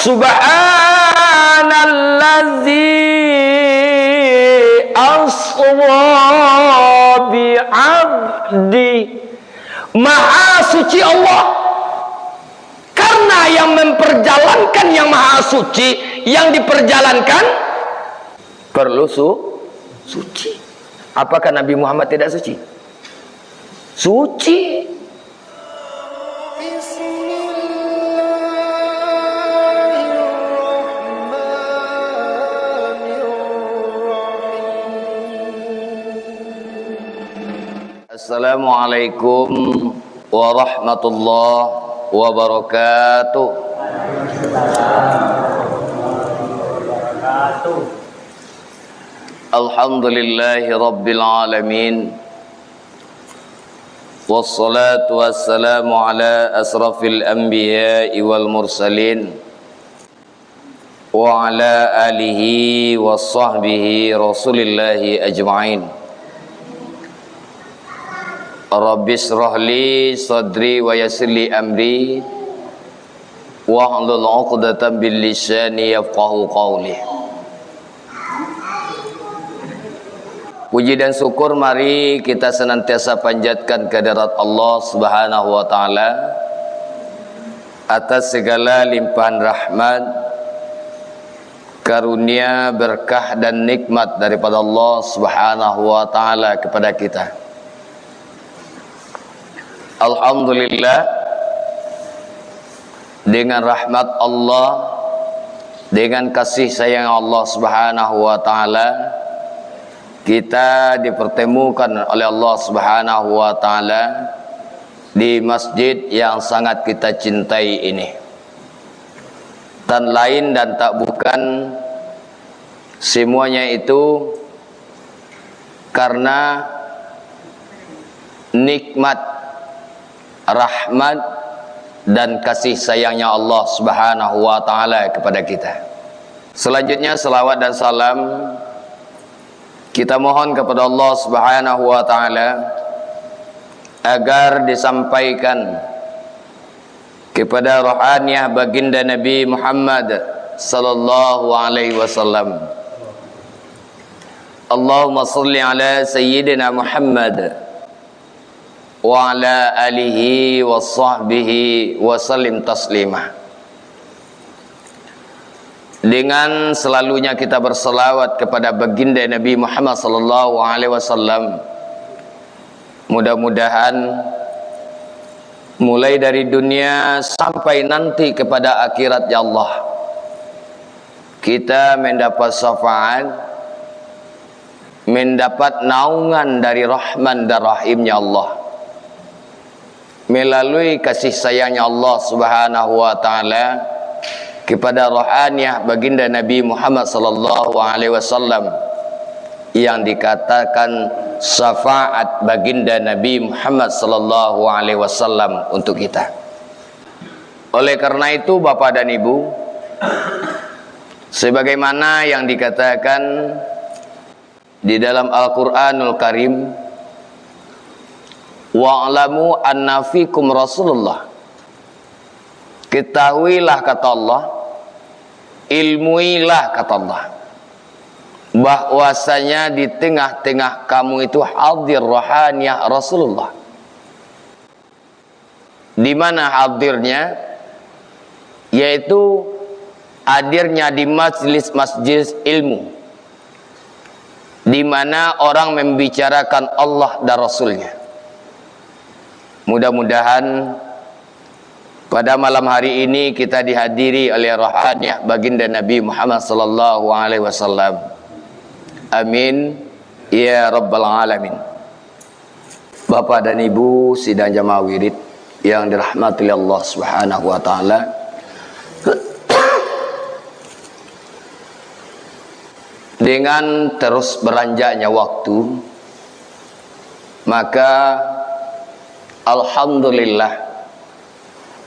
Subhanallazi asra bi'abdi. Maha suci Allah. Karena yang memperjalankan yang maha suci, yang diperjalankan perlu suci. Apakah Nabi Muhammad tidak suci? Suci. Assalamualaikum warahmatullahi wabarakatuh. Alhamdulillahi rabbil alamin. Wassalatu wassalamu ala asrafil anbiya'i wal mursalin wa ala alihi wa sahbihi rasulillahi ajma'in. Rabbi shrah li sadri wa yassir li amri wahlul 'uqdatam bil lisani yafqahu qawli. Puji dan syukur mari kita senantiasa panjatkan kehadirat Allah Subhanahu wa taala atas segala limpahan rahmat, karunia, berkah dan nikmat daripada Allah Subhanahu wa taala kepada kita. Alhamdulillah, dengan rahmat Allah, dengan kasih sayang Allah Subhanahu wa taala, kita dipertemukan oleh Allah Subhanahu wa taala di masjid yang sangat kita cintai ini. Dan lain dan tak bukan, semuanya itu karena nikmat, rahmat dan kasih sayangnya Allah Subhanahu wa taala kepada kita. Selanjutnya selawat dan salam kita mohon kepada Allah Subhanahu wa taala agar disampaikan kepada rohaniah baginda Nabi Muhammad sallallahu alaihi wasallam. Allahumma shalli ala sayyidina Muhammad wa ala alihi wa sahbihi wa sallim taslimah. Dengan selalunya kita berselawat kepada baginda Nabi Muhammad sallallahu alaihi wasallam, mudah-mudahan mulai dari dunia sampai nanti kepada akhirat ya Allah, kita mendapat syafaat, mendapat naungan dari Rahman dan Rahimnya Allah, melalui kasih sayangnya Allah Subhanahu wa taala kepada rohaniah baginda Nabi Muhammad sallallahu alaihi wasallam yang dikatakan syafaat baginda Nabi Muhammad sallallahu alaihi wasallam untuk kita. Oleh karena itu Bapak dan Ibu, sebagaimana yang dikatakan di dalam Al-Qur'anul Karim, wa'lamu anna fikum Rasulullah, ketahuilah kata Allah, ilmuilah kata Allah, bahwasanya di tengah-tengah kamu itu hadir rohaniah Rasulullah. Di mana hadirnya? Yaitu hadirnya di majlis-majlis ilmu, di mana orang membicarakan Allah dan Rasulnya. Mudah-mudahan pada malam hari ini kita dihadiri oleh rohaniah baginda Nabi Muhammad sallallahu alaihi wasallam. Amin ya rabbal alamin. Bapak dan Ibu sidang jamaah wirid yang dirahmati Allah Subhanahu wa taala, dengan terus beranjaknya waktu, maka alhamdulillah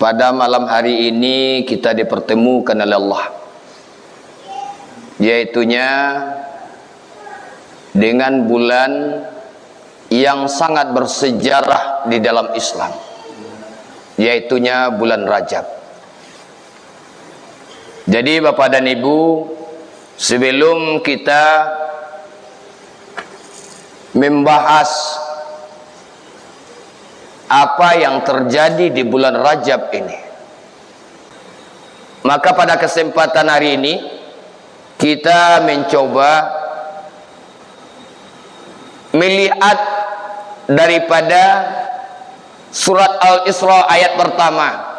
pada malam hari ini kita dipertemukan oleh Allah, yaitunya dengan bulan yang sangat bersejarah di dalam Islam, yaitunya bulan Rajab. Jadi Bapak dan Ibu, sebelum kita membahas apa yang terjadi di bulan Rajab ini, maka pada kesempatan hari ini kita mencoba melihat daripada surat Al-Isra ayat pertama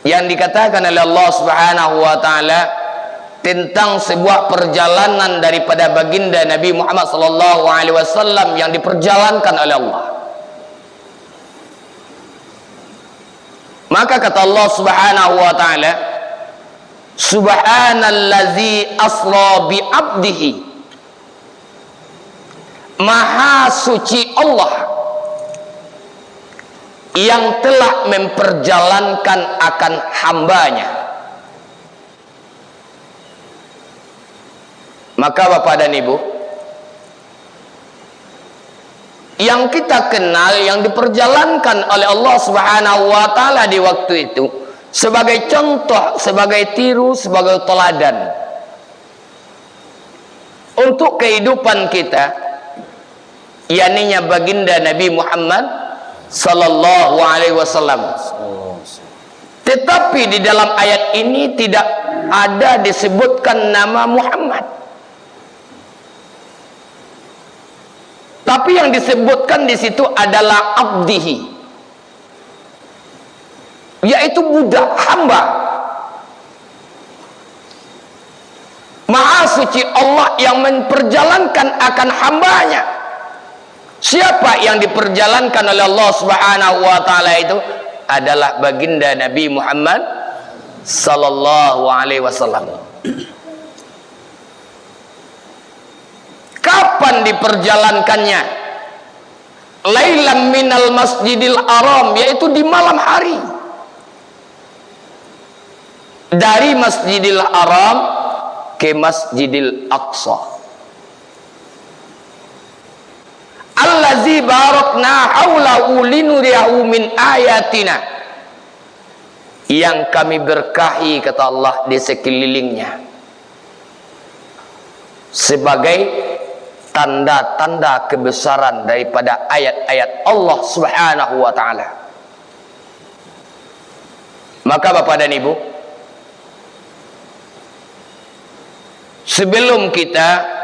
yang dikatakan oleh Allah Subhanahu wa taala tentang sebuah perjalanan daripada baginda Nabi Muhammad sallallahu alaihi wasallam yang diperjalankan oleh Allah. Maka kata Allah Subhanahu wa taala, subhanallazi asra bi 'abdihi, maha suci Allah yang telah memperjalankan akan hambanya. Maka Bapak dan Ibu, yang kita kenal, yang diperjalankan oleh Allah Subhanahu wa taala di waktu itu sebagai contoh, sebagai tiru, sebagai teladan untuk kehidupan kita, yakni baginda Nabi Muhammad sallallahu alaihi wasallam. Tetapi di dalam ayat ini tidak ada disebutkan nama Muhammad, tapi yang disebutkan di situ adalah abdihi, yaitu budak, hamba. Maha suci Allah yang memperjalankan akan hambanya. Siapa yang diperjalankan oleh Allah Subhanahu wa taala itu adalah baginda Nabi Muhammad sallallahu alaihi wasallam. Kapan diperjalankannya? Lailam minal masjidil haram, yaitu di malam hari, dari Masjidil Haram ke Masjidil Aqsa. Allazi barakna haulahu linuriyahu min ayatina, yang kami berkahi, kata Allah, di sekelilingnya sebagai tanda-tanda kebesaran daripada ayat-ayat Allah Subhanahu wa taala. Maka Bapak dan Ibu, sebelum kita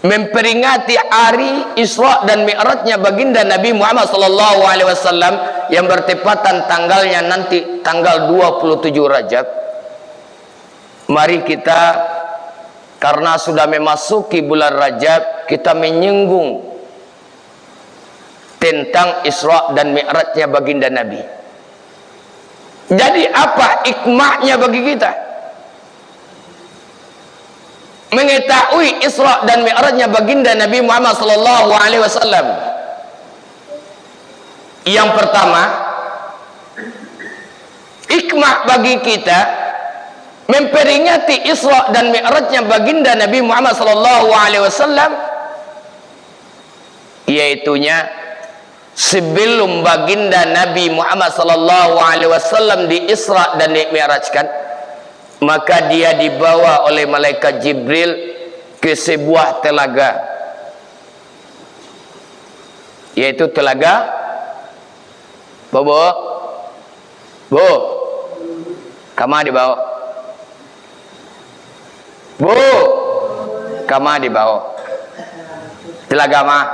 memperingati hari Isra dan Mi'rajnya baginda Nabi Muhammad sallallahu alaihi wasallam yang bertepatan tanggalnya nanti tanggal 27 Rajab, mari kita, karena sudah memasuki bulan Rajab, kita menyinggung tentang Isra dan Mi'rajnya baginda Nabi. Jadi apa hikmahnya bagi kita mengetahui Isra dan Mi'rajnya baginda Nabi Muhammad sallallahu alaihi wasallam? Yang pertama, hikmah bagi kita memperingati Isra dan Mi'rajnya baginda Nabi Muhammad sallallahu alaihi wasallam, yaitunya sebelum baginda Nabi Muhammad sallallahu alaihi wasallam di Isra dan di Mi'rajkan, maka dia dibawa oleh malaikat Jibril ke sebuah telaga, yaitu telaga Bu, kama dibawa Bu, kama dibawa telaga mah,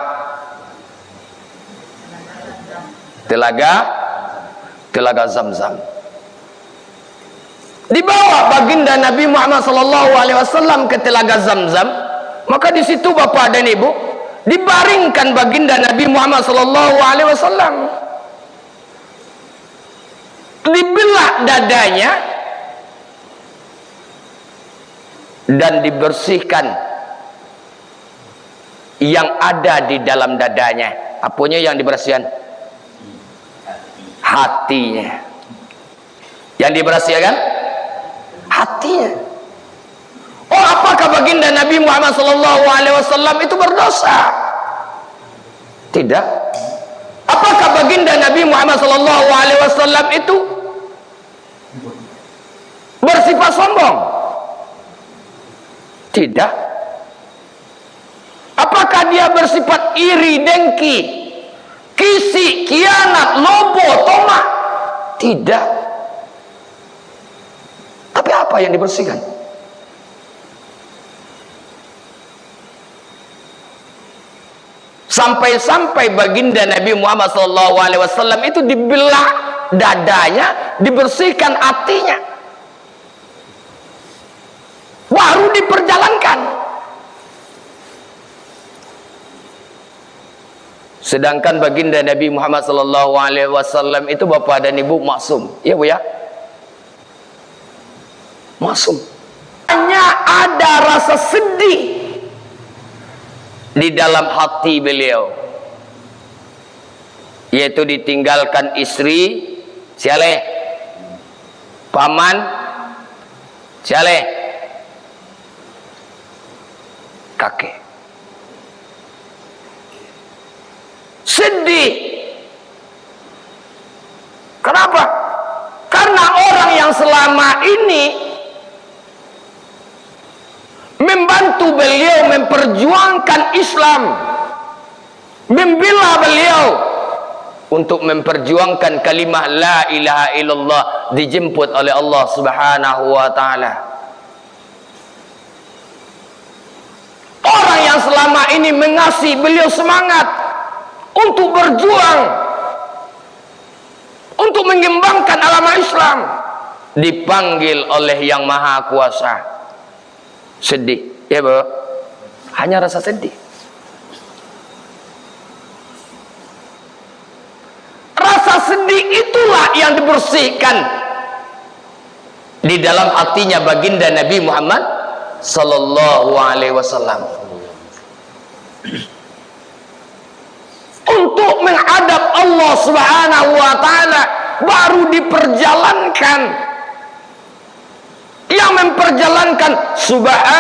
telaga Zam-Zam. Dibawa baginda Nabi Muhammad sallallahu alaihi wasallam ke telaga Zam-Zam, maka di situ Bapak dan Ibu, dibaringkan baginda Nabi Muhammad sallallahu alaihi wasallam, dibelah dadanya dan dibersihkan yang ada di dalam dadanya. Apanya yang dibersihkan? Hatinya. Yang dibersihkan hatinya. Oh, apakah baginda Nabi Muhammad sallallahu alaihi wasallam itu berdosa? Tidak. Apakah baginda Nabi Muhammad sallallahu alaihi wasallam itu bersifat sombong? Tidak. Apakah dia bersifat iri, dengki, kisi, kianat, lobo, tomah? Tidak. Tapi apa yang dibersihkan? Sampai-sampai baginda Nabi Muhammad SAW itu dibelah dadanya, dibersihkan hatinya, baru diperjalankan. Sedangkan baginda Nabi Muhammad SAW itu bapa dan ibu maksum, ya bu ya, maksum. Hanya ada rasa sedih di dalam hati beliau, yaitu ditinggalkan istri, sialeh, paman, sialeh, kakek. Sedih. Kenapa? Karena orang yang selama ini membantu beliau memperjuangkan Islam, membela beliau untuk memperjuangkan kalimah la ilaha illallah, dijemput oleh Allah Subhanahu wa taala. Orang yang selama ini mengasihi beliau semangat untuk berjuang, untuk mengembangkan agama Islam, dipanggil oleh Yang Maha Kuasa. Sedih, ya bu? Hanya rasa sedih. Rasa sedih itulah yang dibersihkan di dalam hatinya baginda Nabi Muhammad Sallallahu Alaihi Wasallam. Untuk menghadap Allah Subhanahu wa taala baru diperjalankan. Yang memperjalankan subhanallazi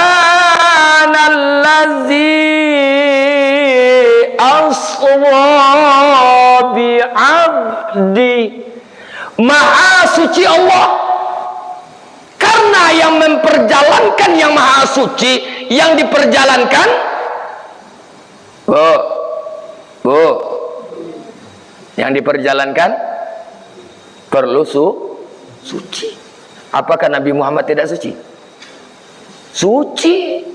asra bi 'abdi, maha suci Allah. Karena yang memperjalankan yang maha suci, yang diperjalankan Bu, yang diperjalankan perlu suci. Apakah Nabi Muhammad tidak suci? Suci.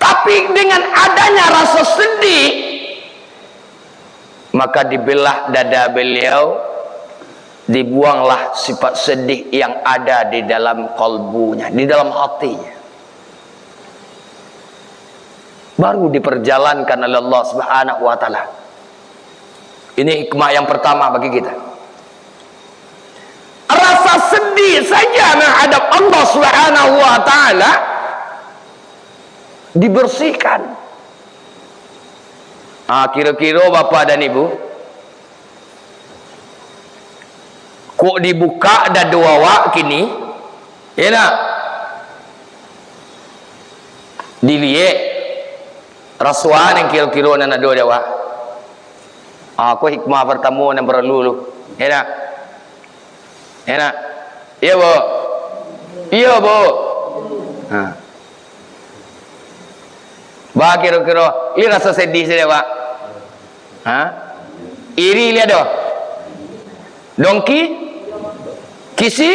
Tapi dengan adanya rasa sedih, maka dibelah dada beliau, dibuanglah sifat sedih yang ada di dalam kalbunya, di dalam hatinya. Baru diperjalankan oleh Allah Subhanahu wa taala. Ini hikmah yang pertama bagi kita. Rasa sedih saja menghadap Allah Subhanahu wa taala dibersihkan. Kira-kira bapak dan ibu, kok dibuka dah dua wak kini, ya nak? Dilihat rasuan yang kira-kira nak dua dewa. Aku hikmah pertama yang perlu lu. Ya nak? Ya nak? Iya bu? Iya bu? Bah kira-kira ini rasa sedih saja pak. Iri lihat doh. Dongki? Kisi?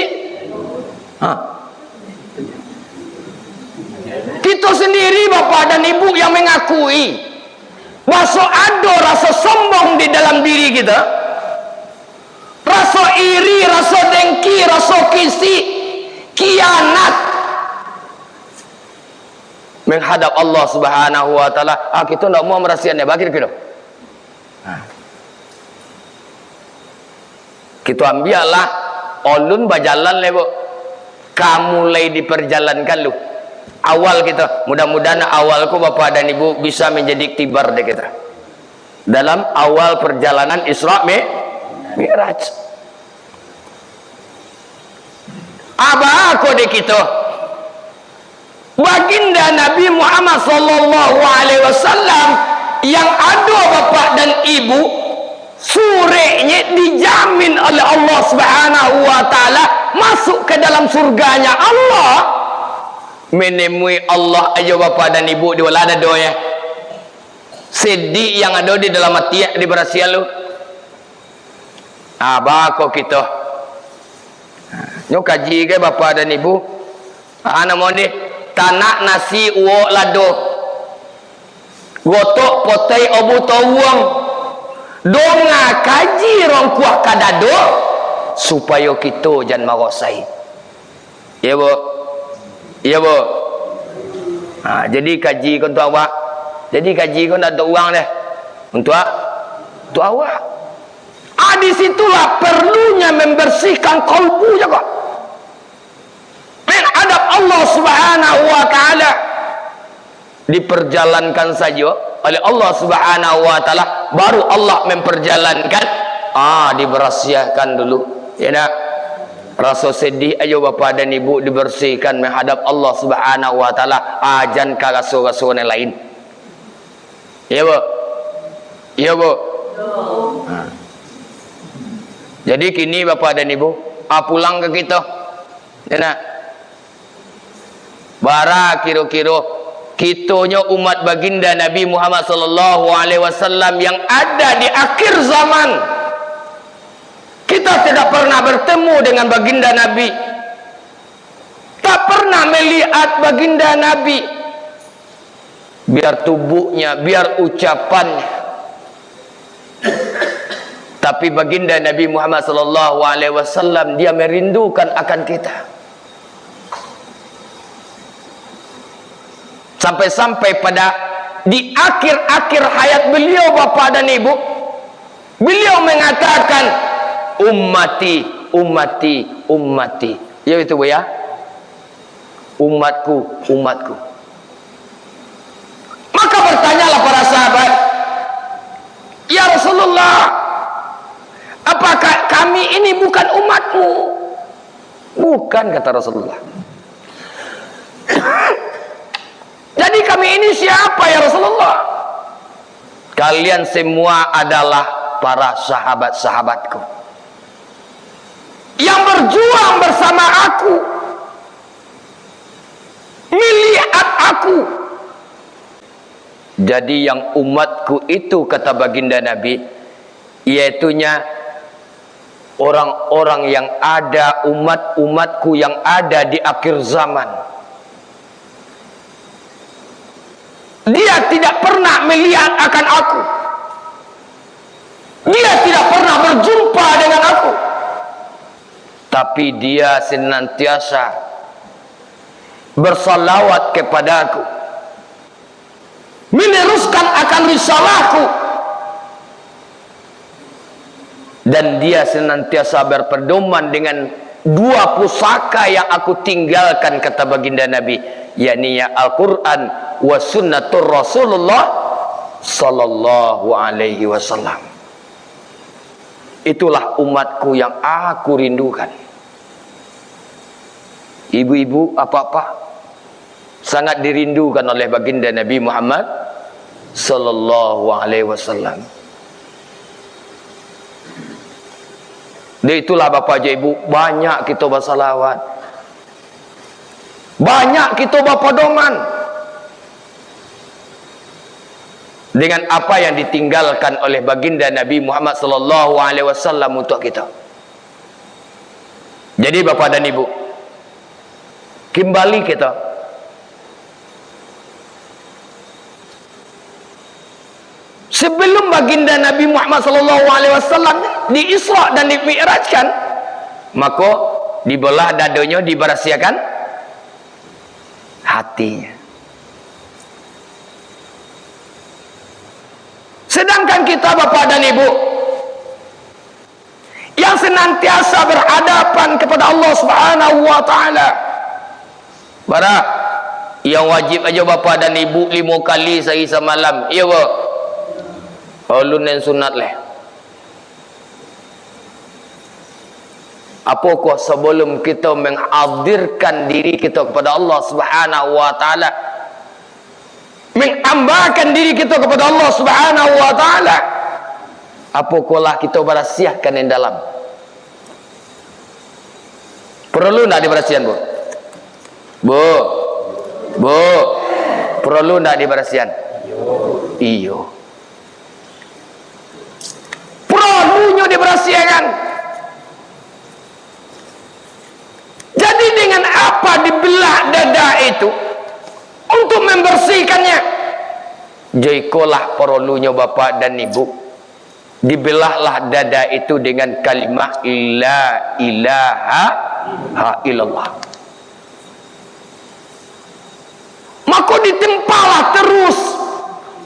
Kita sendiri bapak dan ibu yang mengakui bahwa ada rasa sombong di dalam diri kita, rasa iri, rasa dengki, rasa kisi, kianat menghadap Allah Subhanahu wa taala. Kita tidak mau merahsiakannya bagi kita. Kita ambillah olun bajalan lebo, kamu mulai diperjalankan lu. Awal kita, mudah-mudahan awalku bapak dan ibu bisa menjadi iktibar deh kita dalam awal perjalanan Isra Mi'raj. Apa aku deh kita baginda Nabi Muhammad sallallahu alaihi wasallam yang ada bapak dan ibu surenya dijamin oleh Allah Subhanahu wa taala masuk ke dalam surganya Allah. Menemui Allah aja bapa dan ibu di wala ada doa sedih yang ada di dalam hati di berasial lu. Bako kita nyok kaji ke bapa dan ibu nama ni tanak nasi uo lado gotok potai obu tawang donga kaji rong kuah kadado supaya kita jangan marosai. Ya bu, ya bu. Jadi kaji kau tu awak, jadi kaji kau nak ada uang deh untuk awak. Di situlah perlunya membersihkan kalbu juga. Menghadap Allah Subhanahu wa taala diperjalankan saja oleh Allah Subhanahu wa taala, baru Allah memperjalankan. Diberasiakan dulu. Ya nak? Rasa sedih ayo bapa dan ibu dibersihkan menghadap Allah Subhanahu wa taala, ajan ka rasa-rasa yang lain. Ya bu. Ya bu. Jadi kini bapa dan ibu pulang ke kita. Ya nak? Bara kira-kira kitonya umat baginda Nabi Muhammad sallallahu alaihi wasallam yang ada di akhir zaman. Kita tidak pernah bertemu dengan baginda Nabi, tak pernah melihat baginda Nabi, biar tubuhnya, biar ucapannya, tapi baginda Nabi Muhammad sallallahu alaihi wasallam dia merindukan akan kita. Sampai-sampai pada di akhir-akhir hayat beliau bapa dan ibu, beliau mengatakan ummati, ummati, ummati. Ya itu bu ya. Umatku, umatku. Maka bertanyalah para sahabat, ya Rasulullah, apakah kami ini bukan umatmu? Bukan, kata Rasulullah. Jadi kami ini siapa ya Rasulullah? Kalian semua adalah para sahabat-sahabatku yang berjuang bersama aku, melihat aku. Jadi yang umatku itu, kata baginda Nabi, yaitunya orang-orang yang ada, umat-umatku yang ada di akhir zaman. Dia tidak pernah melihat akan aku, dia tidak pernah berjumpa dengan aku, tapi dia senantiasa bersalawat kepada aku, meneruskan akan risalahku, dan dia senantiasa berpedoman dengan dua pusaka yang aku tinggalkan, kata baginda Nabi, yakni Al-Quran wa sunnatur Rasulullah sallallahu alaihi wasallam. Itulah umatku yang aku rindukan. Ibu-ibu, apa-apa sangat dirindukan oleh baginda Nabi Muhammad sallallahu alaihi wasallam. Dan itulah bapak ibu, banyak kita bersalawat, banyak kita berpedoman dengan apa yang ditinggalkan oleh baginda Nabi Muhammad sallallahu alaihi wasallam untuk kita. Jadi bapak dan ibu, kembali kita sebelum baginda Nabi Muhammad sallallahu alaihi wasallam di Isra dan di Mi'rajkan, maka dibelah dadanya, diberasiakan hatinya. Sedangkan kita bapak dan ibu yang senantiasa berhadapan kepada Allah Subhanahu wa taala, bara yang wajib aja bapak dan ibu 5 kali sehari semalam. Iya bu, ulun dan sunat leh. Apakah sebelum kita menghadirkan diri kita kepada Allah Subhanahu wa taala, menghambakan diri kita kepada Allah Subhanahu wa taala, Apa kolah kita berasiahkan yang dalam? Perlu tak diberasihan, Bu? Bu, perlu tak diberasihan? Iyo. Perlunya diberasihan. Jadi dengan apa dibelah dada itu untuk membersihkannya? Jaikolah perlunya bapak dan ibu, dibelahlah dada itu dengan kalimat la ilaha illallah. Maka ditempalah terus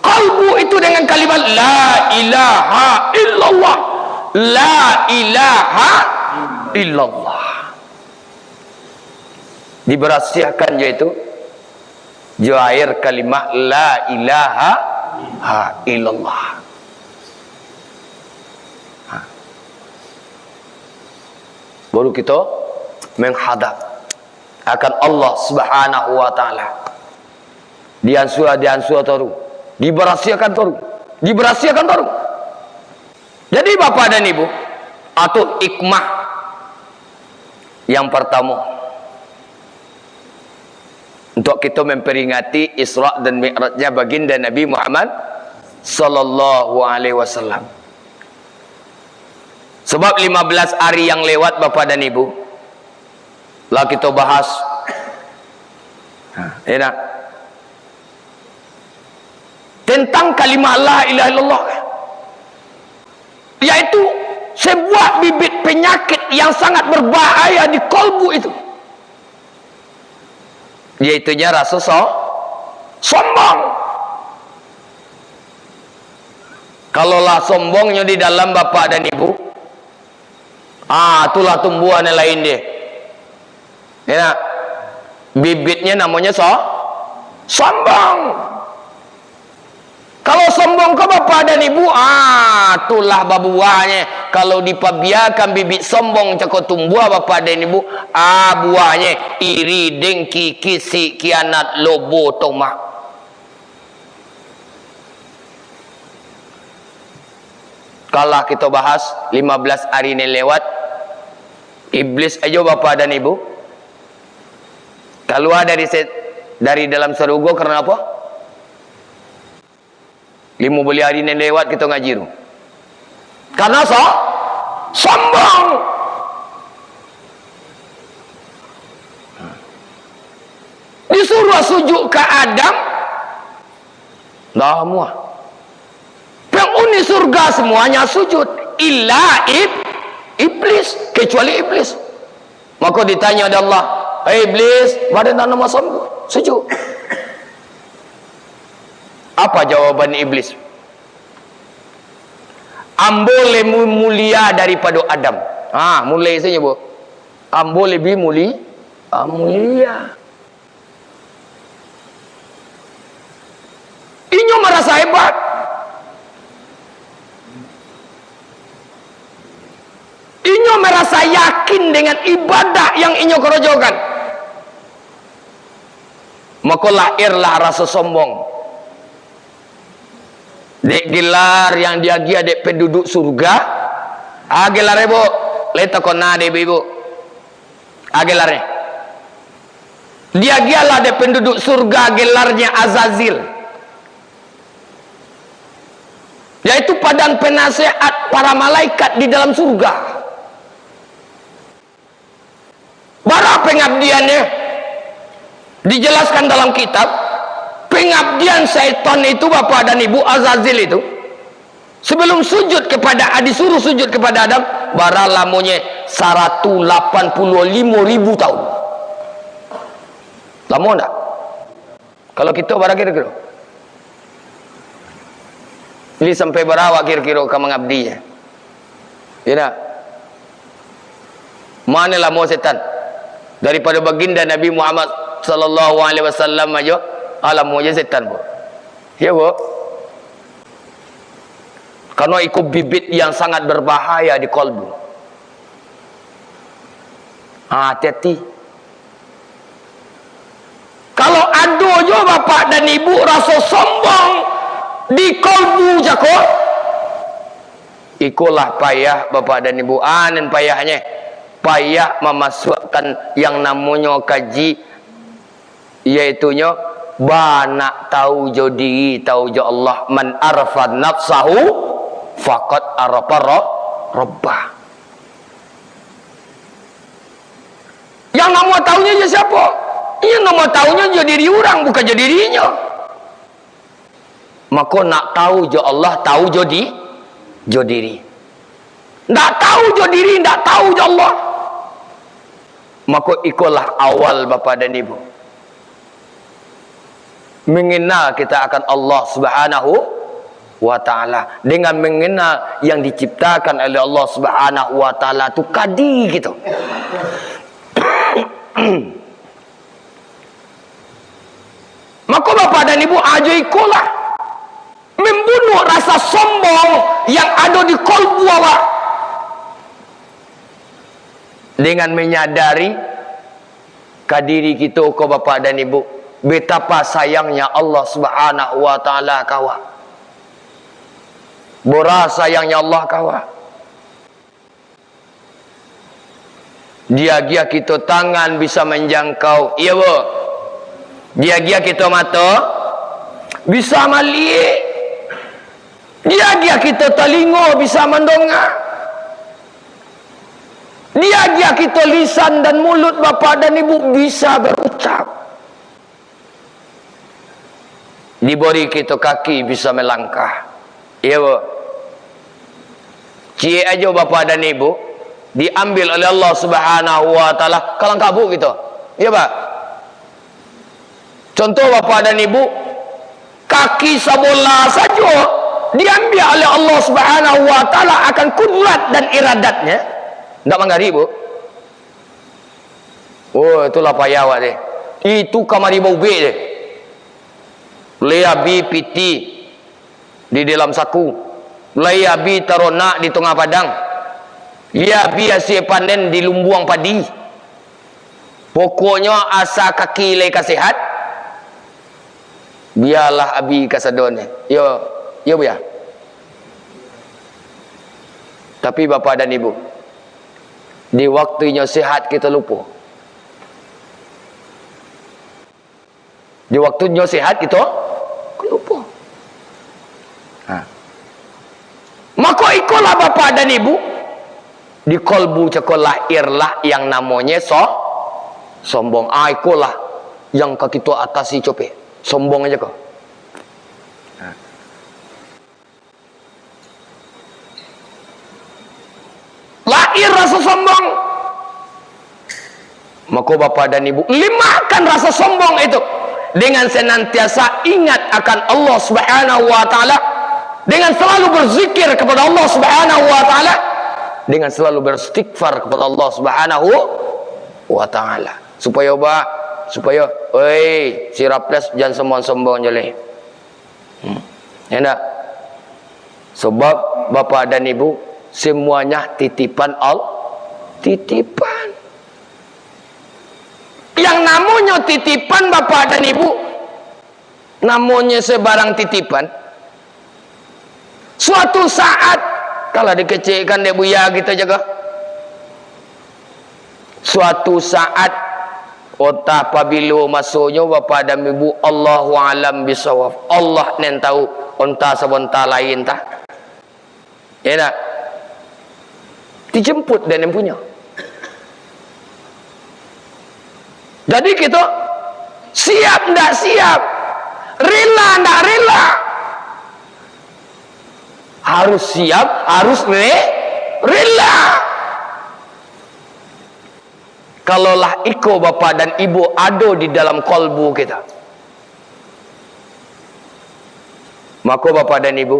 kalbu itu dengan kalimat la ilaha illallah, la ilaha illallah. Diberasiahkan yaitu air kalimat la ilaha illallah. Baru kita menghadap akan Allah Subhanahu wa taala. Diansur taru, diberasiahkan taru, diberasiahkan taru. Jadi bapak dan ibu, atau hikmah yang pertama untuk kita memperingati Isra dan Mi'rajnya baginda Nabi Muhammad sallallahu alaihi wasallam. Sebab 15 hari yang lewat bapak dan ibu, lah kita bahas enak tentang kalimat la ilaha illallah, yaitu sebuah bibit penyakit yang sangat berbahaya di kalbu itu, yaitunya rasa sombong. Kalaulah sombongnya di dalam bapak dan ibu, itulah tumbuhan yang lain dia. Ya, bibitnya namanya sombong. Kalau sombong ke bapak dan ibu, itulah buahnya. Kalau dipabiarkan bibit sombong cakap tumbuh bapak dan ibu, buahnya iri, dengki, kisi, kianat, lobo, tomak. Kalau kita bahas 15 hari ini lewat, iblis aja bapak dan ibu keluar dari dalam surga karena apa? 15 hari ini lewat kita ngaji tu. Karena sombong. Disuruh sujud ke Adam, dah semua. Penghuni surga semuanya sujud, illa iblis, kecuali iblis. Maka ditanya oleh Allah, "Hei iblis, badan nama sombong, sujud." Apa jawaban iblis? Ambo lebih mulia daripada Adam. Mulai saja, Bu. Ambo lebih mulia. Inyo merasa hebat. Inyo merasa yakin dengan ibadah yang inyo kerojokan. Maka lahirlah rasa sombong. Dek gelar yang dia dek penduduk surga, gelar ibu, letak kona dek ibu, gelarnya. Dia lah dek penduduk surga, gelarnya Azazil, yaitu padan penasehat para malaikat di dalam surga. Bara pengabdiannya dijelaskan dalam kitab. Pengabdian syaitan itu bapak dan ibu, Azazil itu, sebelum sujud kepada disuruh sujud kepada Adam, bara lamunya 185.000 tahun. Lama enggak? Kalau kita bara kira-kira ini sampai berawak kira-kira ke mengabdinya. Ya tak? Mana lama setan daripada baginda Nabi Muhammad sallallahu alaihi wasallam aja. Alam aja setan, Bu. Ya, Bu. Karena ikut bibit yang sangat berbahaya di kalbu. Hati-hati. Kalau ada je bapak dan ibu rasa sombong di kalbu jako, ikulah payah Bapak dan Ibu, dan payahnya payah memasukkan yang namanya kaji, iaitunya nak tahu jadi tahu jo Allah. Man arfa nafsahu faqad arafa rabbah. Yang nama tahunya je siapa? Yang nama tahunya je diri orang, bukan je dirinya. Maka nak tahu jo Allah, tahu jo diri. Ndak tahu jo diri, ndak tahu jo Allah. Maka ikulah awal Bapak dan Ibu, mengenal kita akan Allah Subhanahu wa ta'ala. Dengan mengenal yang diciptakan oleh Allah Subhanahu wa ta'ala itu kadi gitu. Maka Bapak dan Ibu aja ikulah membunuh rasa sombong yang ada di kalbu awak, dengan menyadari kadiri kita ke Bapak dan Ibu, betapa sayangnya Allah Subhanahu wa ta'ala kawa. Bora sayangnya Allah kawa. Dia kita tangan bisa menjangkau, iya bo. Dia kita mata bisa melihat. Dia kita telinga bisa mendongak. Dia kita lisan dan mulut Bapak dan Ibu bisa berucap. Diberi kita kaki bisa melangkah. Iya bo. Cie aja Bapak dan Ibu diambil oleh Allah Subhanahu wa ta'ala kalang kabut gitu. Iya Pak. Contoh Bapak dan Ibu, kaki sebelah saja diambil oleh Allah Subhanahu wa ta'ala akan kudrat dan iradatnya. Tidak menggari Bu. Oh, itulah payah awak deh. Itu kamari bau be deh. Leabi piti di dalam saku, leabi taronak di tengah padang, leabi hasil panen di lumbuang padi. Pokoknya asa kaki le kasihat, biarlah abi kasadone. Yo bu ya. Tapi Bapak dan Ibu, di waktunya sehat kita lupa. Di waktunya sehat kita lupa. Maka ikulah Bapak dan Ibu, di kolbu cekol lahirlah yang namanya sombong. Ikulah yang kita atasi cope. Sombong aja kok. Lahir rasa sombong. Maka Bapak dan Ibu, limakan rasa sombong itu dengan senantiasa ingat akan Allah Subhanahu wa ta'ala, dengan selalu berzikir kepada Allah Subhanahu wa ta'ala, dengan selalu beristighfar kepada Allah Subhanahu wa ta'ala, supaya oi siraples jangan sombong-sombong jale. Ya enggak? Sebab Bapak dan Ibu semuanya titipan Allah. Titipan. Yang namanya titipan Bapak dan Ibu, namanya sebarang titipan. Suatu saat kalau dikecilkan dia buya kita jaga. Suatu saat otak apabila masuknya Bapak dan Ibu, Allahu alam bisawab. Allah yang tahu onta sabonta lain tak. Ya tak? Dijemput dan yang punya. Jadi kita siap tidak siap, rela tidak rela, harus siap, harus rela. Kalaulah iko Bapak dan Ibu ada di dalam kolbu kita, maka Bapak dan Ibu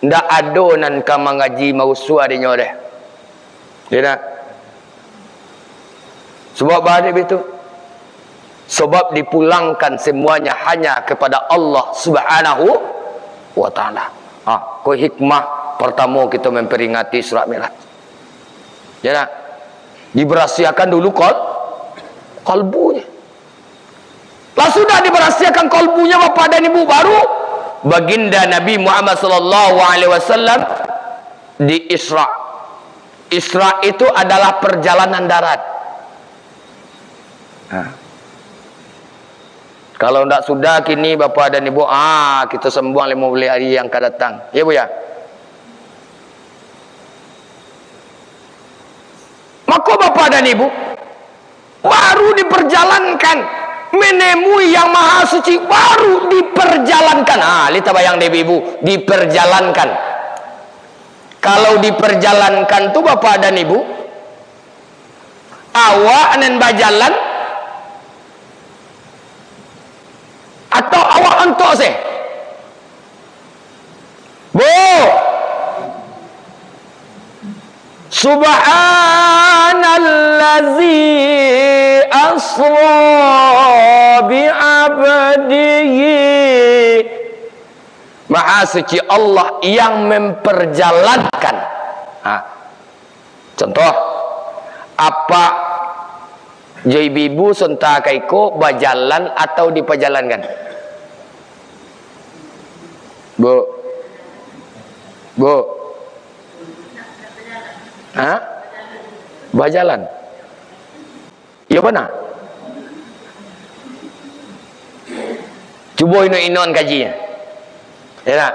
ndak ada nan kama ngaji mau suara nyoreh. Tidak. Sebab bahaya itu. Sebab dipulangkan semuanya hanya kepada Allah Subhanahu wa ta'ala. Kau hikmah pertama kita memperingati surat Mi'raj. Ya, diberahsiakan dulu kolbunya. Lah sudah diberahsiakan kolbunya Bapak dan Ibu, baru baginda Nabi Muhammad sallallahu alaihi wasallam di Isra. Isra itu adalah perjalanan darat. Kalau tidak sudah kini Bapak dan Ibu, kita sembang 15 hari yang akan datang. Ya Bu ya. Maka Bapak dan Ibu baru diperjalankan menemui yang maha suci, baru diperjalankan. Lihat bayang deh Ibu, diperjalankan. Kalau diperjalankan tuh Bapak dan Ibu, awak nen bajalan atau awak entok sih? Bu, Subhanallazi asra bi'abdihi. Maha suci Allah yang memperjalankan. Contoh, apa jadi bibu sonta kaiko bajalan atau diperjalankan? Bu, bajalan. Ya benar. Cuba inon kajinya. Ya.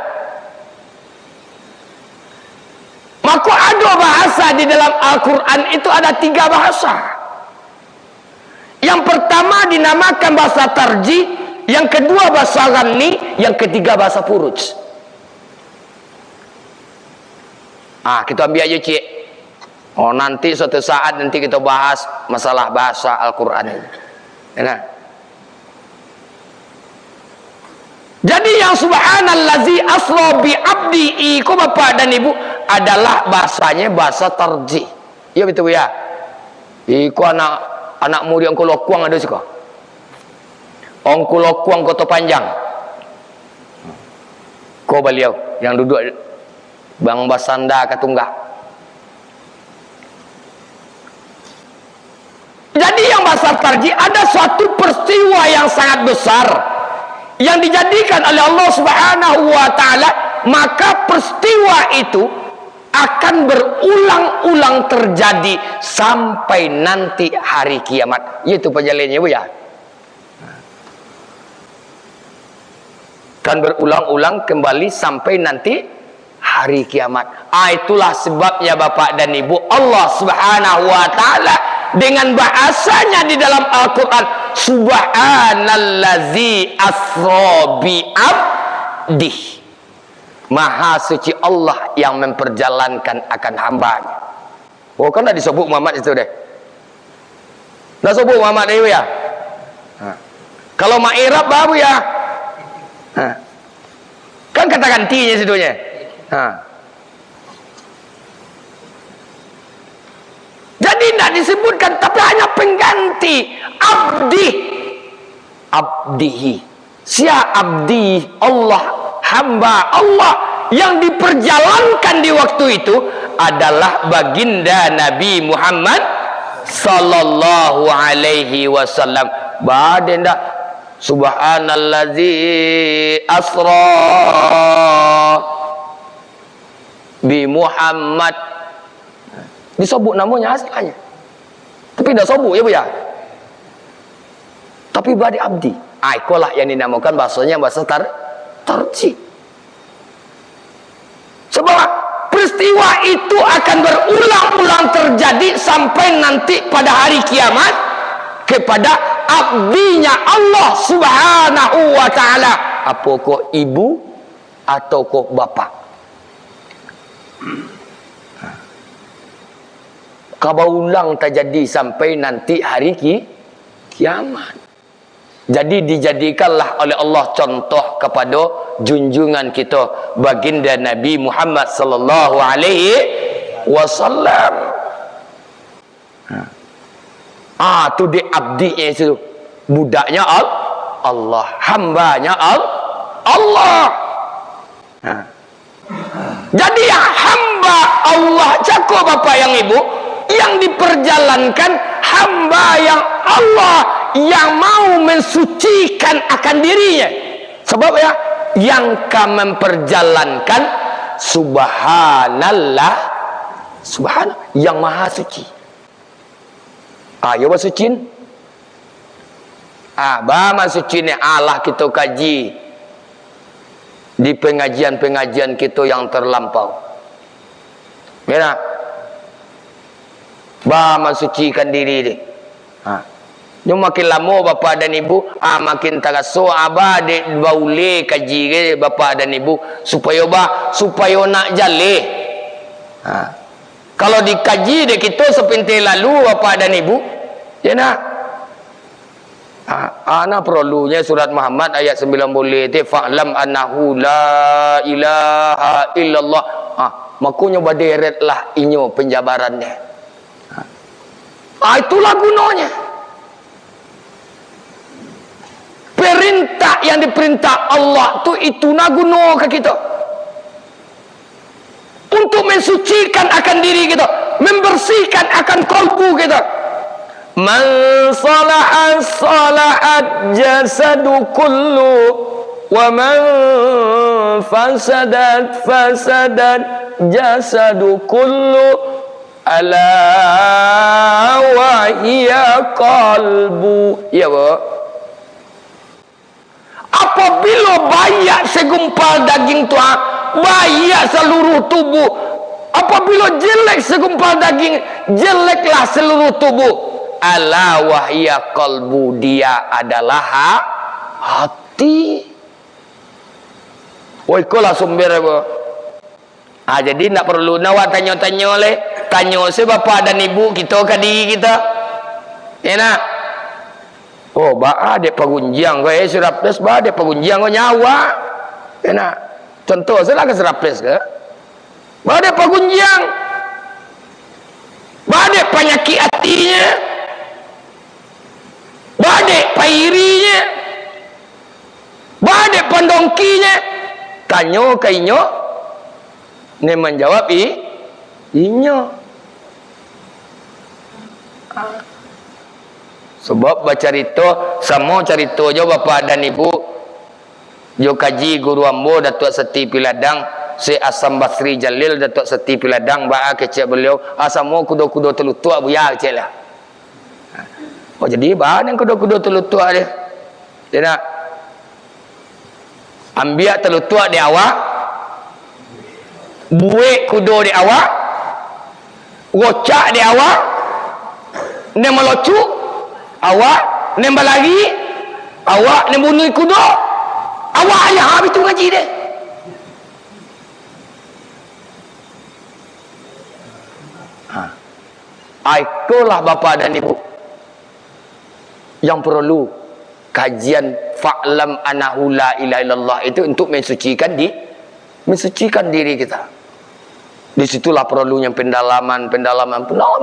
Maka ada bahasa di dalam Al-Quran itu ada 3 bahasa. Yang pertama dinamakan bahasa tarjih, yang kedua bahasa ghanni, yang ketiga bahasa furuj. Kita ambil aja cik. Nanti suatu saat nanti kita bahas masalah bahasa Al-Quran ini. Ya. Jadi yang subhanallazi asra bi abdihi ko Bapak dan Ibu adalah bahasanya bahasa tarjih. Ya betul ya. Iku anak murid Ongko Lokuang ada siko. Ongko Lokuang Kota Panjang. Ko beliau yang duduk Bang Basanda Katunggak. Jadi yang bahasa tarjih ada suatu peristiwa yang sangat besar yang dijadikan oleh Allah Subhanahu wa taala, maka peristiwa itu akan berulang-ulang terjadi sampai nanti hari kiamat. Itu perjalanannya Bu ya. Kan berulang-ulang kembali sampai nanti hari kiamat. Itulah sebabnya Bapak dan Ibu, Allah Subhanahu wa taala dengan bahasanya di dalam Al-Quran, Subhanallazi asra bi abdih. Maha suci Allah yang memperjalankan akan hambanya. Kan dah disebut Muhammad itu deh. Dah sebut Muhammad itu ya. Kalau Ma'irab baru ya. Kan kata gantinya situnya. Jadi tidak disebutkan, tapi hanya pengganti abdi, abdihi. Sia abdi Allah, hamba Allah yang diperjalankan di waktu itu adalah baginda Nabi Muhammad sallallahu alaihi wasallam. Badenda subhanallazi asra bi Muhammad. Disebut namanya asalnya, tapi tidak sebut ya Bu ya. Tapi badi abdi, itulah yang dinamakan bahasanya bahasa tarjih. Sebab peristiwa itu akan berulang-ulang terjadi sampai nanti pada hari kiamat kepada abdinya Allah Subhanahu wa taala. Apa kok ibu atau kok bapak? Kabaulang terjadi sampai nanti hari kiamat. Jadi dijadikanlah oleh Allah contoh kepada junjungan kita baginda Nabi Muhammad sallallahu alaihi wasallam. Tu di abdinya itu, budaknya Allah, hambanya Allah. Jadi yang hamba Allah, cakup Bapak yang Ibu, yang diperjalankan hamba yang Allah yang mau mensucikan akan dirinya. Sebab ya, yang memperjalankan subhanallah, subhanallah yang maha suci. Ya suci. Bama suci ni Allah kita kaji di pengajian-pengajian kita yang terlampau. Ya. Bama sucikan diri dia. Dia makin lama bapa dan ibu, makin teraso adik baule kaji ke bapa dan ibu supaya nak jaleh. Kalau dikaji dia kita sepintai lalu bapa dan ibu, ya nak. Ana perlunya surat Muhammad ayat 9 boleh te fa'lam annahu la ilaha illallah. Makanya baderetlah inyo penjabarannya. Itulah gunanya. Perintah yang diperintah Allah tu itu nak guna ke kita untuk mensucikan akan diri kita, membersihkan akan kalbu kita. Man salaha salahat jasadu kullu wa man fasadat fasadat jasadu kullu ala wa hiya qalbu. Ya bu, apabila banyak segumpal daging tu, banyak seluruh tubuh. Apabila jelek segumpal daging, jeleklah seluruh tubuh. Ala wahya qalbu, dia adalah hati. Ikolah sumber apa? Jadi nak perlu nak tanya-tanya oleh tanya si bapa dan ibu kita ke diri kita. Ya nak? Adik pagunjiang kau seraples, adik pagunjiang kau nyawa. Ya nak? Contoh saya ke seraples ke? Adik pagunjiang. Adik penyakit hatinya. Adik pairinya. Adik pandongkinya. Tanya ke inyo. Ni menjawab inyo. Sebab baca cerita, sama cerita je bapa dan ibu jo kaji guru ambo Datuk Seti Piladang, si Asam Basri Jalil Datuk Seti Piladang, kecek beliau asamo kudo-kudo telutua buya kecek lah. Jadi bahan yang kudo-kudo telutua dia. Dia nak ambil telutua di awak, buik kudo di awak, gocak di awak, ni melocuk awak, nembak lagi awak, nembunuh kudo awak ayah habis tu ngaji dia. Itulah bapa dan ibu yang perlu kajian fa'lam annahu la ilaha illallah itu untuk mensucikan diri kita. Disitulah perlunya pendalaman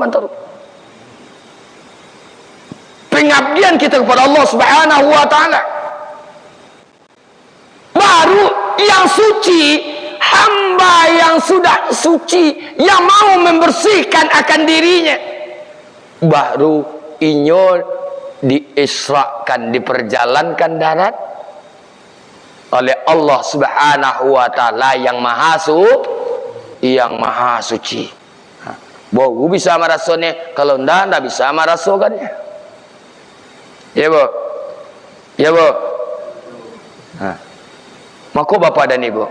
terus. Pengabdian kita kepada Allah Subhanahu wa taala. Baru yang suci, hamba yang sudah suci, yang mau membersihkan akan dirinya, baru inyo diisrakan, diperjalankan darat oleh Allah Subhanahu wa taala yang maha suci. Baru bisa merasanya, kalau ndak bisa merasakannya. Ya bu, ya bu. Maka bapa dan ibu,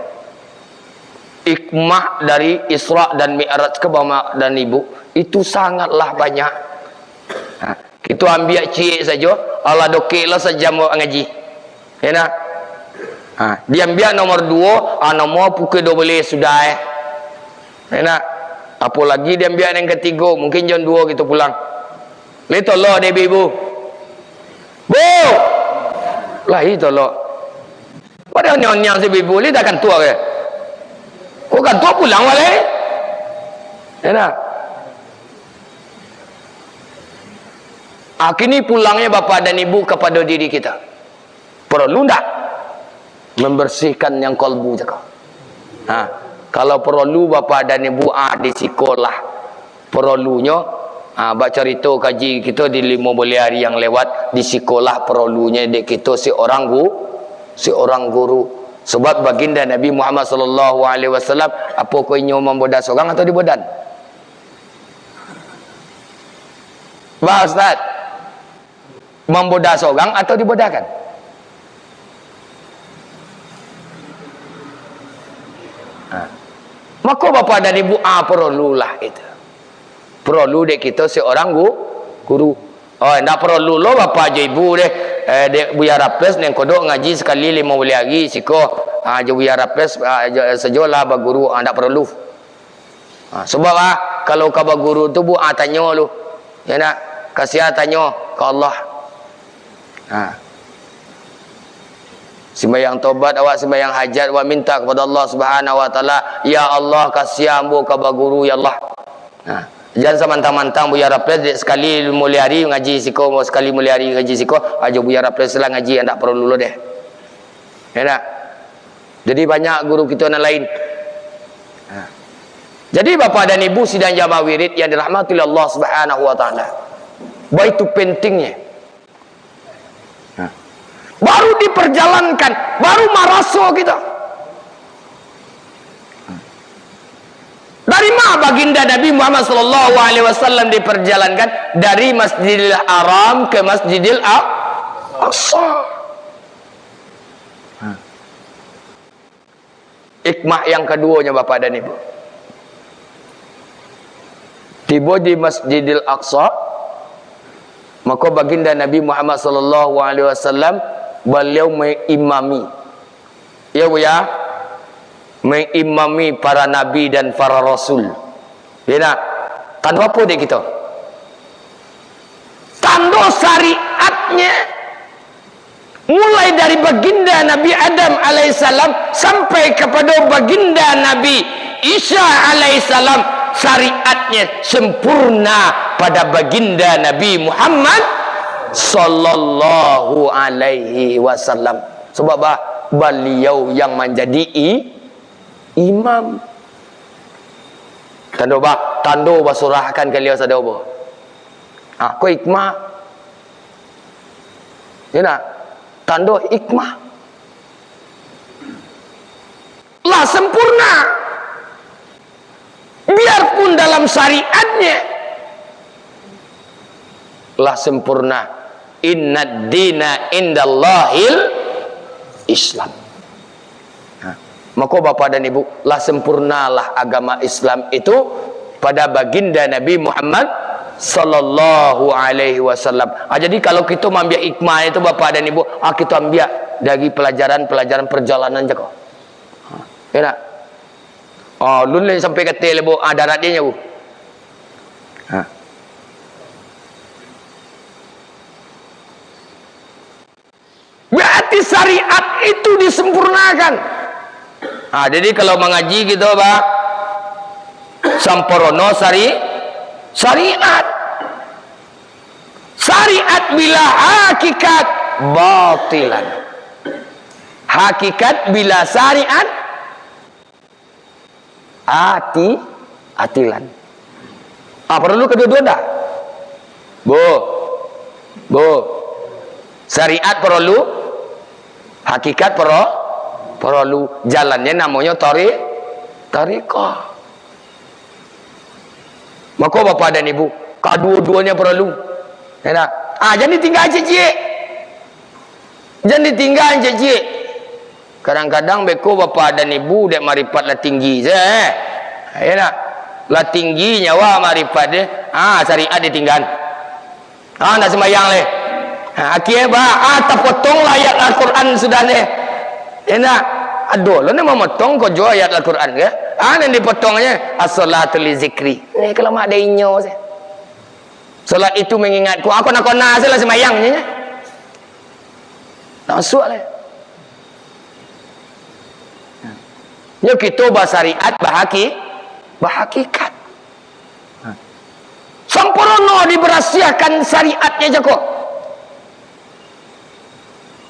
hikmah dari Isra dan Mi'raj ke bapa dan ibu itu sangatlah banyak. Kita ambil cik saja, Allah dokeklah saja mau ngaji. Ya nak? Dia ambil nomor 2, nomor pukul 12 sudah Ya nak? Apa lagi dia ambil yang ketiga, mungkin jam 2 kita pulang. Tolong deh ibu. Bu. Lahi tolong. Pada nyong si ibu ni dah kan tua ke? Kau kan tua pulang wale? Ya nak? Kini pulangnya bapa dan ibu kepada diri kita. Perlu tak membersihkan yang kalbu jaga? Kalau perlu bapa dan ibu di sekolah, perlunya baca cerita kaji kita di 5 hari yang lewat di sekolah, perlunya dek kita seorang guru Sebab baginda Nabi Muhammad sallallahu alaihi wasallam apa ko inyo memboda seorang atau dibodan? Bah Ustaz, memboda seorang atau dibodakan? Maka bapa dan ibu perlulah itu. Perlu dek kita seorang guru. Oh, ndak perlu lo bapa je ibu deh. Dek Buya Rapes neng kodok ngaji sekali 5 hari siko. Je Buya Rapes sejolah ba guru ndak perlu. Sebab kalau ka ba guru tu bu tanya lu. Ya nak kasihan tanya ke Allah. Sembahyang taubat awak, sembahyang hajat awak minta kepada Allah Subhanahu wa taala, ya Allah kasihan bu ka ba guru ya Allah. Jangan samantang-mantang Buya Rapes sekali mulia hari ngaji siko, sekali mulia hari ngaji siko, aja Buya Rapes lah ngaji ndak perlu lo deh. Ya nak. Jadi banyak guru kita yang lain. Jadi bapa dan ibu sidang jamaah wirid yang dirahmati oleh Allah Subhanahu wa taala. Baik itu pentingnya. Baru diperjalankan, baru maraso kita. Dari mana baginda Nabi Muhammad sallallahu alaihi wasallam diperjalankan? Dari Masjidil Haram ke Masjidil Aqsa. Hikmah yang keduanya Bapak dan Ibu. Tiba di Masjidil Aqsa, maka baginda Nabi Muhammad sallallahu alaihi wasallam beliau mengimami. Ya Bu ya. Mengimami para nabi dan para rasul. Ya nak? Tanda apa dia kita? Tanda syariatnya mulai dari baginda Nabi Adam alaihissalam sampai kepada baginda Nabi Isa alaihissalam, syariatnya sempurna pada baginda Nabi Muhammad sallallahu alaihi wasallam. Sebab beliau yang menjadi imam. Tanda surahkan kalian sadar apa? Ko hikmah. Ya nak? Tanda hikmah. Lah sempurna. Biarpun dalam syariatnya lah sempurna. Innad dina indallahil Islam. Maka Bapak dan Ibu, lah sempurnalah agama Islam itu pada baginda Nabi Muhammad sallallahu alaihi wasallam. Jadi kalau kita ambil hikmah itu Bapak dan Ibu, kita ambil dari pelajaran perjalanan je kok. Ya nak? Lulus sampai ke tel Bu, darat dia Bu. Berarti syariat itu disempurnakan. Jadi kalau mengaji gitu samporono syariat. Syariat bila hakikat batilan. Hakikat bila syariat atilan. Perlu kedua-dua tak? Bu. Syariat perlu, hakikat perlu. Jalannya namanya tariqah. Maka Bapak dan Ibu, kedua-duanya perlu. Ya, jangan ditinggal cik. Jangan ditinggal cik. Kadang-kadang beko Bapak dan Ibu dek marifat lah tinggi je. Ya nak? Lah tinggi nyawa marifat dia. Syariat ditinggal. Nak sembahyang leh. Akhirnya terpotong ayat Al-Quran sudah leh. Enak. Aduh, lo ni memotong kau jual ayat Al-Quran ke? Yang dipotongnya as-salatu li zikri. Kalau mak ada inyo saya. Salat itu mengingatku. Aku nak kena saya lah sembahyangnya. Tak masuk lah. Ya kita bersyariat berhakikat. Sempurna diberahsiakan syariatnya je kok.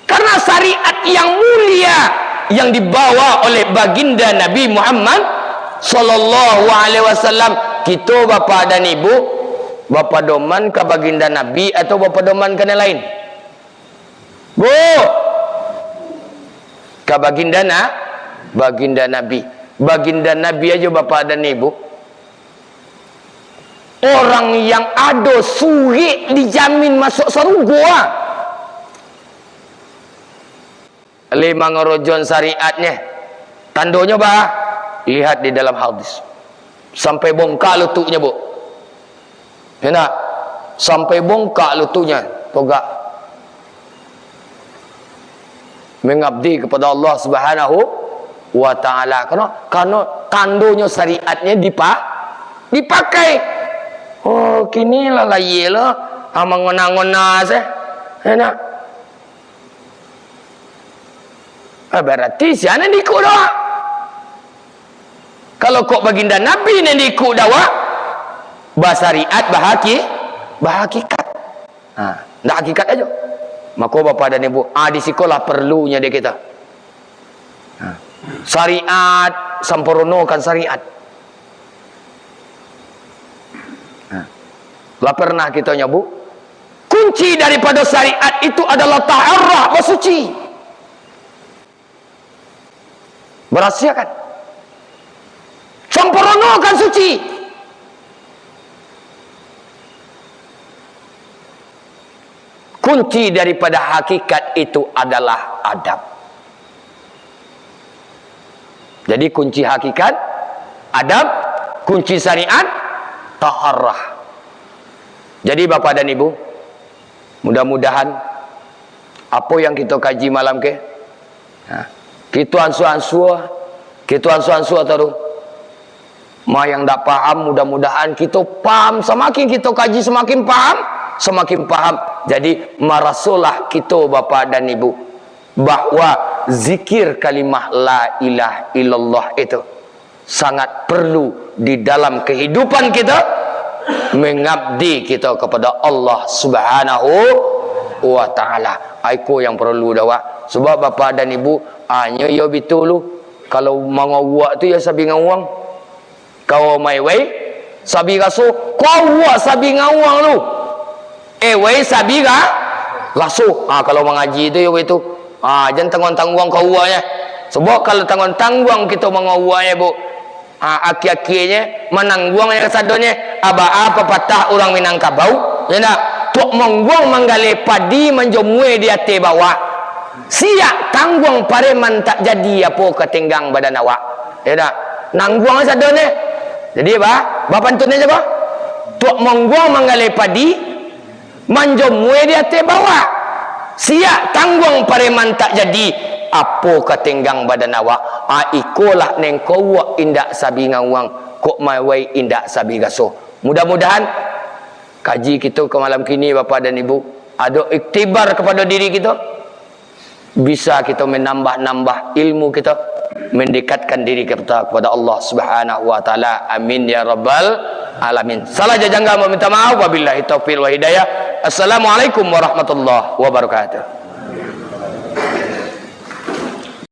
Karena syariat yang mulia yang dibawa oleh baginda Nabi Muhammad sallallahu alaihi wasallam, kita bapa dan ibu bapa doman ke baginda Nabi atau bapa doman ke yang lain? Bu, ke baginda Nabi. Baginda Nabi aja bapak dan ibu, orang yang ada suri dijamin masuk surga. Lima ngerojon syariatnya, tandonya bah, lihat di dalam hadis, sampai bongkak lututnya bu, ya nak? Sampai bongkak lututnya, toga mengabdi kepada Allah Subhanahu wa ta'ala. Karena tandonya syariatnya dipakai. Oh kini lah yelah amang ngona seh, enak. Berarti siapa yang diikut doa? Kalau kok baginda Nabi yang diikut doa, syariat bahakikat. Ndak hakikat aja. Maka bapak dan ibu, di sekolah perlunya dia kita. Syariat, sempurnakan syariat. Lah pernah kita nyabu, kunci daripada syariat itu adalah ta'arrah, bersuci, berahsiakan, sempurnakan suci. Kunci daripada hakikat itu adalah adab. Jadi kunci hakikat adab, kunci syariat taharrah. Jadi bapak dan ibu, mudah-mudahan apa yang kita kaji malam ke, kita ansu-ansu tahu. Ma yang tak paham, mudah-mudahan kita paham. Semakin kita kaji semakin paham. Jadi marasolah kita bapak dan ibu, bahwa zikir kalimah la ilaha illallah itu sangat perlu di dalam kehidupan kita, mengabdi kita kepada Allah Subhanahu wa ta'ala. Aku yang perlu dawa. Sebab bapak dan ibu, hanya ya betul lu, kalau mangawak tu ya sabi ngawang, kau mai wei sabi gaso, kau wa sabi ngawang lu, wei sabi ga gaso. Kalau mengaji itu ya itu, jangan tanggung-tanggung kau ya. Sebab kalau tanggung-tanggung kita mangawaknya bu, aki-akinya menangguang yang kesadonya apa patah orang Minangkabau, ya nak? Tok mengguang manggali padi menjomue di ate bawah, siak tangguang pareman tak jadi apa ketinggang badan awak, ya nak? Nangguang kesadonya. Jadi apa? Bapantutnya apa? Tok mengguang manggali padi menjomue di ate bawah, siak tangguang pareman tak jadi apa ketinggang badan awak. Ikolah neng kau indak sabi ngawang, kok mawai indak sabi gaso. Mudah-mudahan kaji kita ke malam kini bapak dan ibu ada iktibar kepada diri kita, bisa kita menambah ilmu kita, mendekatkan diri kita kepada Allah Subhanahu wa ta'ala. Amin ya rabbal alamin. Salah jajangga meminta maaf, wabillahi taufiq wa hidayah. Assalamualaikum warahmatullahi wabarakatuh.